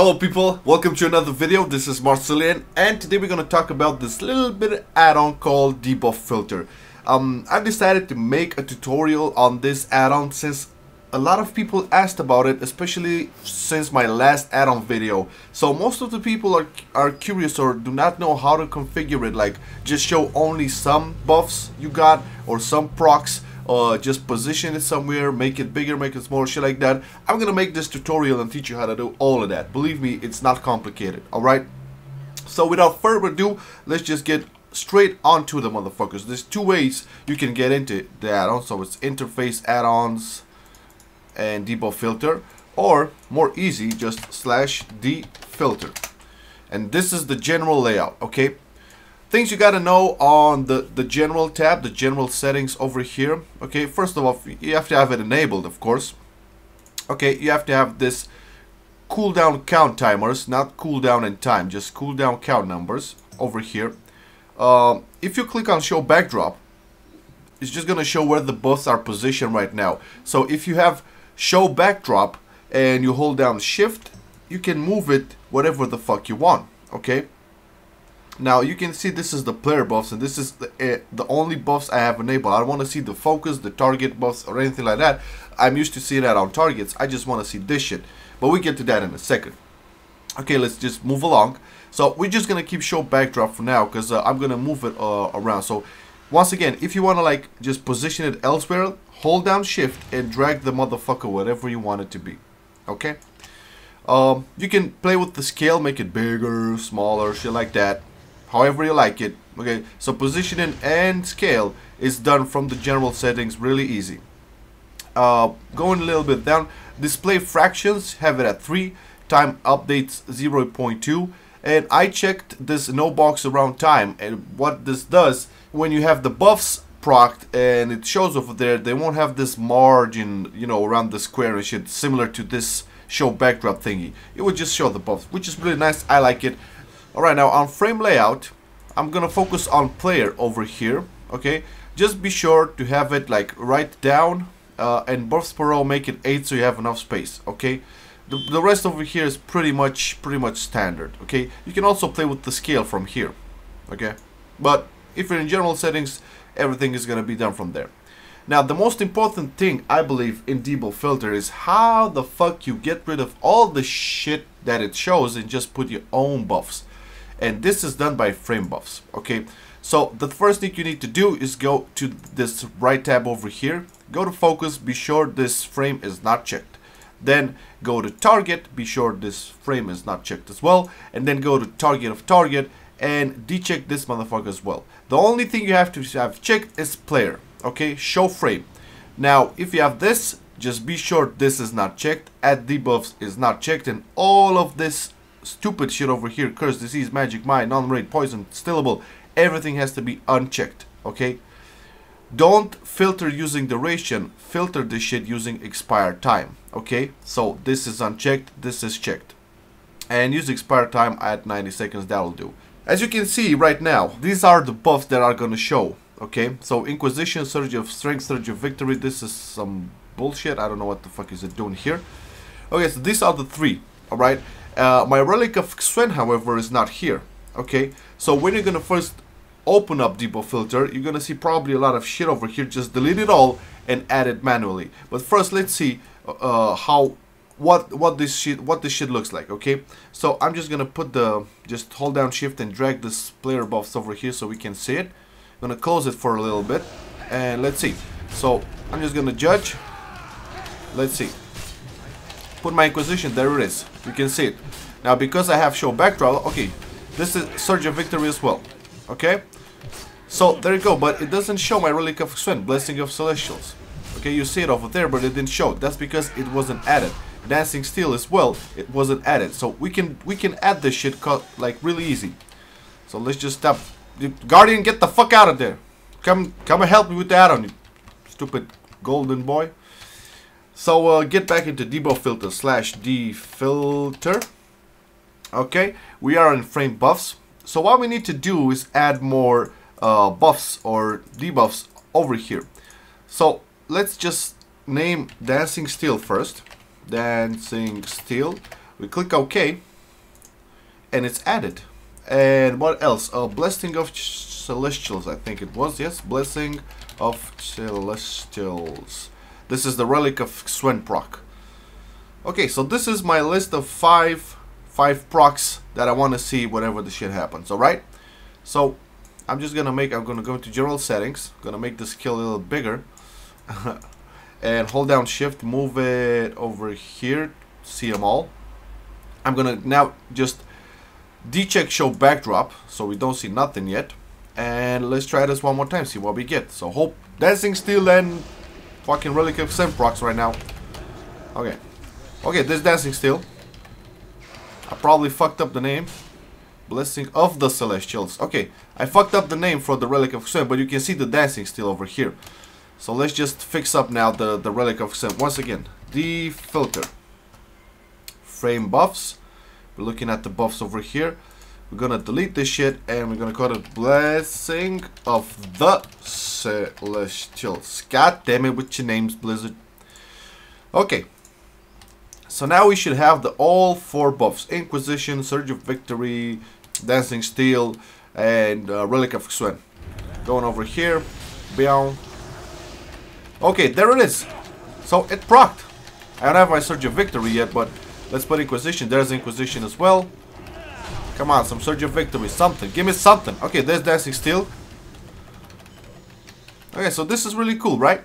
Hello people, welcome to another video. This is Marcelian and today we're going to talk about this little bit add-on called Debuff Filter. I decided to make a tutorial on this add-on since a lot of people asked about it, especially since my last add-on video. So most of the people are curious or do not know how to configure it, like just show only some buffs you got or some procs. Just position it somewhere, make it bigger, make it smaller, shit like that. I'm gonna make this tutorial and teach you how to do all of that. Believe me, it's not complicated, alright? So without further ado, let's just get straight onto the motherfuckers. There's two ways you can get into the add-on. So it's interface add-ons and debuff filter, or more easy, just /DFilter. And this is the general layout, okay? Things you gotta know on the general tab, the general settings over here. Okay, first of all, you have to have it enabled, of course. Okay, you have to have this cooldown count timers, not cooldown and time, just cooldown count numbers over here. If you click on show backdrop, it's just gonna show where the buffs are positioned right now. So if you have show backdrop and you hold down shift, you can move it whatever the fuck you want, okay? Now you can see this is the player buffs, and this is the only buffs I have enabled. I don't want to see the focus, the target buffs, or anything like that. I'm used to seeing that on targets. I just want to see this shit. But we get to that in a second. Okay, let's just move along. So we're just gonna keep show backdrop for now, because I'm gonna move it around. So once again, if you want to like just position it elsewhere, hold down shift and drag the motherfucker whatever you want it to be. Okay. You can play with the scale, make it bigger, smaller, shit like that. However you like it. Okay, so positioning and scale is done from the general settings, really easy. Going a little bit down, display fractions, have it at 3, time updates 0.2, and I checked this no box around time, and what this does, when you have the buffs procced and it shows over there, they won't have this margin, you know, around the square and shit, similar to this show backdrop thingy. It would just show the buffs, which is really nice. I like it. Alright, now on frame layout, I'm gonna focus on player over here, okay? Just be sure to have it like right down, and buffs per row, make it 8 so you have enough space, okay? The rest over here is pretty much standard, okay? You can also play with the scale from here, okay? But if you're in general settings, everything is gonna be done from there. Now, the most important thing, I believe, in Debuff Filter is how the fuck you get rid of all the shit that it shows and just put your own buffs. And this is done by frame buffs, okay? So the first thing you need to do is go to this right tab over here, go to focus, be sure this frame is not checked. Then go to target, be sure this frame is not checked as well. And then go to target of target and decheck this motherfucker as well. The only thing you have to have checked is player, okay? Show frame. Now, if you have this, just be sure this is not checked, add debuffs is not checked, and all of this stupid shit over here, curse, disease, magic, mine, non-raid, poison, stillable, everything has to be unchecked, okay? Don't filter using duration, filter this shit using expired time, okay? So this is unchecked, this is checked. And use expired time at 90 seconds, that'll do. As you can see right now, these are the buffs that are gonna show, okay? So Inquisition, Surge of Strength, Surge of Victory, this is some bullshit, I don't know what the fuck is it doing here. Okay, so these are the three, alright? My Relic of Xuen, however, is not here, okay? So when you're gonna first open up Debuff Filter, you're gonna see probably a lot of shit over here. Just delete it all and add it manually. But first, let's see what this shit looks like, okay? So I'm just gonna put just hold down shift and drag this player buffs over here so we can see it. I'm gonna close it for a little bit and let's see. So I'm just gonna judge. Let's see. Put my Inquisition, there it is. You can see it. Now, because I have show backdrop, okay, this is Surge of Victory as well. Okay? So, there you go, but it doesn't show my Relic of Xuen, Blessing of Celestials. Okay, you see it over there, but it didn't show. That's because it wasn't added. Dancing Steel as well, it wasn't added. So, we can add this shit like really easy. So, let's just stop. Guardian, get the fuck out of there. Come and help me with the add-on, you stupid golden boy. So get back into Debuff Filter /DFilter. Okay, we are in frame buffs. So what we need to do is add more buffs or debuffs over here. So let's just name Dancing Steel first. Dancing Steel. We click OK. and it's added. And what else? A Blessing of Celestials, I think it was. Yes, Blessing of Celestials. This is the Relic of Swen proc. Okay, so this is my list of five procs that I want to see whenever the shit happens. Alright? So I'm gonna go into general settings, gonna make the skill a little bigger. And hold down shift, move it over here, see them all. I'm gonna now just decheck show backdrop, so we don't see nothing yet. And let's try this one more time, see what we get. So hope Dancing Steel and fucking Relic of Swen procs right now. Okay. Okay, this Dancing Steel. I probably fucked up the name. Blessing of the Celestials. Okay, I fucked up the name for the Relic of Swen, but you can see the Dancing Steel over here. So let's just fix up now the Relic of Swen. Once again, DFilter. Frame buffs. We're looking at the buffs over here. We're gonna delete this shit and we're gonna call it Blessing of the Celestials. God damn it with your names, Blizzard. Okay. So now we should have all 4 buffs. Inquisition, Surge of Victory, Dancing Steel, and Relic of Swen. Going over here. Bam. Okay, there it is. So it procced. I don't have my Surge of Victory yet, but let's put Inquisition. There's Inquisition as well. Come on, some Surge of Victory. Something. Give me something. Okay, there's Dancing Steel. Okay, so this is really cool, right?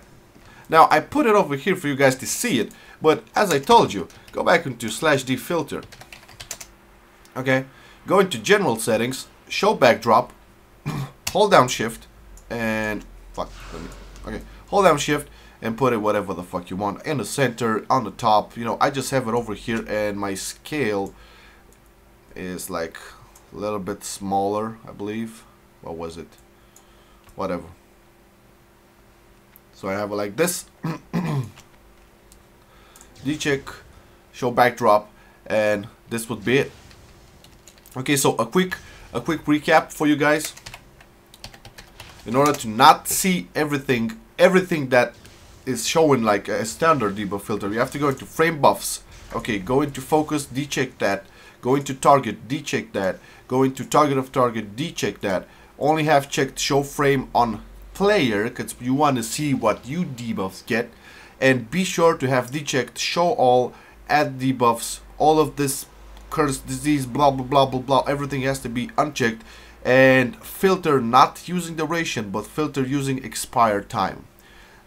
Now, I put it over here for you guys to see it. But as I told you, go back into /DFilter. Okay, go into general settings, show backdrop, hold down shift, and okay, hold down shift and put it whatever the fuck you want in the center, on the top. You know, I just have it over here, and my scale is like a little bit smaller, I believe. What was it? Whatever. So I have it like this. Decheck, show backdrop, and this would be it. Okay, so a quick recap for you guys. In order to not see everything that is showing like a standard debuff filter, you have to go into frame buffs. Okay, go into focus, decheck that. Go into target, decheck that. Go into target of target, decheck that. Only have checked show frame on player because you want to see what you debuffs get. And be sure to have dechecked show all, add debuffs, all of this curse, disease, blah blah blah blah blah, everything has to be unchecked. And filter not using duration but filter using expired time.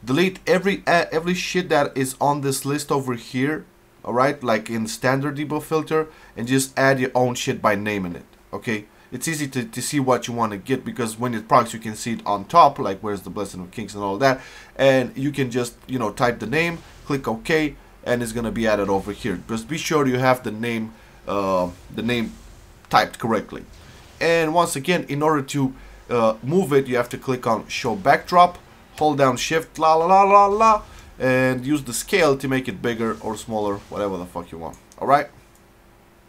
Delete every shit that is on this list over here, alright, like in standard debuff filter, and just add your own shit by naming it. Okay, it's easy to see what you want to get, because when it procs you can see it on top, like where's the Blessing of Kings and all that, and you can just, you know, type the name, click OK, and it's gonna be added over here. Just be sure you have the name typed correctly. And once again, in order to move it, you have to click on show backdrop, hold down shift, la la la la la, and use the scale to make it bigger or smaller, whatever the fuck you want. Alright,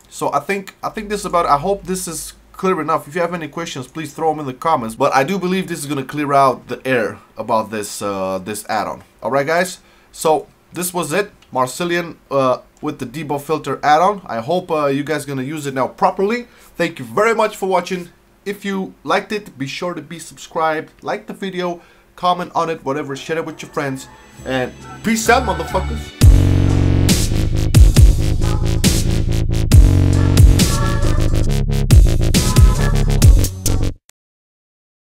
so I think this is about it. I hope this is clear enough. If you have any questions, please throw them in the comments, but I do believe this is gonna clear out the air about this this add-on. Alright guys, so this was it, Marcelian with the Debuff Filter add-on. I hope you guys gonna use it now properly. Thank you very much for watching. If you liked it, be sure to be subscribed, like the video, comment on it, whatever, share it with your friends, and peace out, motherfuckers.